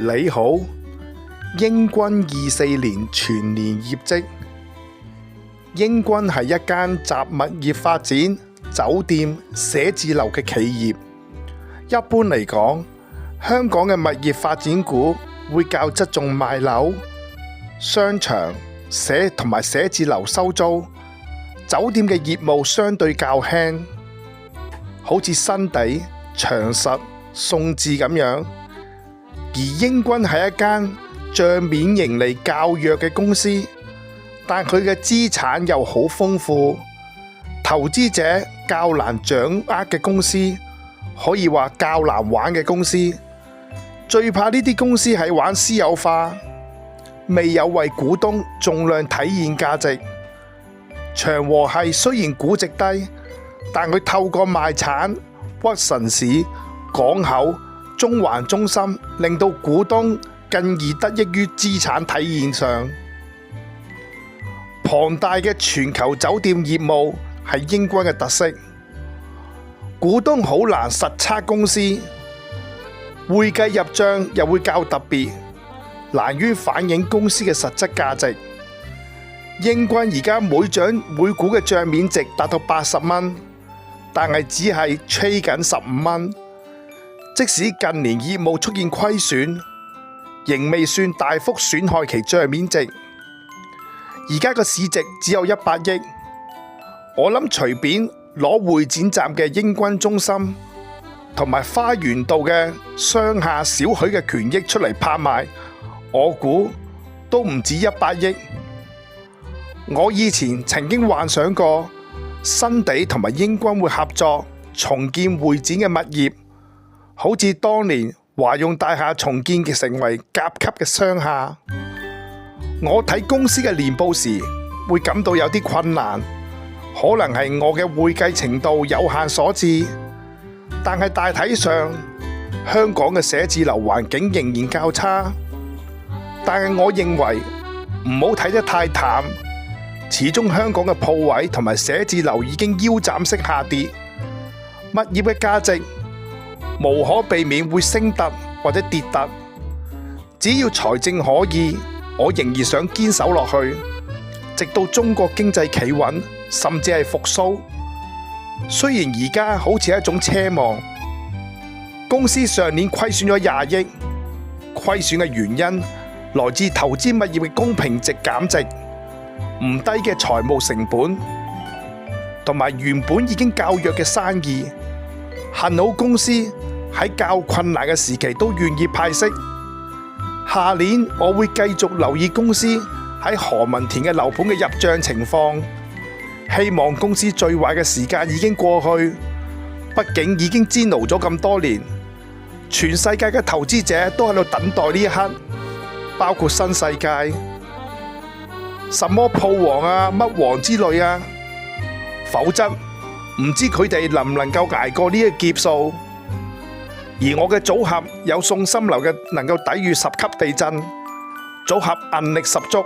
你好，鷹君24年全年業績。鷹君係一間集物業發展、酒店、寫字樓嘅企業。一般嚟講，香港嘅物業發展股會較側重賣樓、商場、同埋寫字樓收租，酒店嘅業務相對較輕，好似新地、長實、宋置咁樣。而鷹君係一間帳面盈利較弱嘅公司，但佢嘅資產又好豐富，投資者較難掌握嘅公司，可以話較難玩嘅公司。最怕呢啲公司係玩私有化，未有為股東盡量體現價值。長和系雖然估值低，但佢透過賣產、屈臣氏、港口、中環中心，令到股東更易得益於資產體現上。龐大嘅全球酒店業務係鷹君嘅特色，股東好難實測公司，會計入帳又會較特別，難於反映公司嘅實質價值。鷹君而家每股嘅帳面值達到80蚊，但係只係吹緊15蚊。即使近年業務出現虧損，仍未算大幅損害其帳面值。而家個市值只有100億，我諗隨便攞會展站嘅鷹君中心同埋花園道嘅商廈小許嘅權益出嚟拍賣，我估都唔止100億。我以前曾經幻想過新地同埋鷹君會合作重建會展嘅物業，好似當年華潤大廈重建成為甲級嘅商廈。我睇公司嘅年報時會感到有啲困難，可能係我嘅會計程度有限所致，但係大體上香港嘅寫字樓環境仍然較差。但係我認為唔好睇得太淡，始終香港嘅鋪位同埋寫字樓已經腰斬式下跌，物業嘅價值無可避免會升突或者跌突。只要財政可以，我仍然想堅守落去，直到中國經濟企穩，甚至係復甦。雖然而家好似係一種奢望。公司上年虧損咗20億，虧損嘅原因來自投資物業嘅公平值減值，唔低嘅財務成本，同埋原本已經較弱嘅生意。幸好公司喺較困難嘅時期都願意派息。下年我會繼續留意公司喺何文田嘅樓盤嘅入帳情況，希望公司最壞嘅時間已經過去。畢竟已經煎熬咗咁多年，全世界嘅投資者都喺度等待呢一刻，包括新世界、什麼鋪王啊、乜王之類啊，否則唔知佢哋能唔能夠捱過呢個劫數。而我嘅組合有送心樓嘅，能夠抵禦10級地震，組合韌力十足。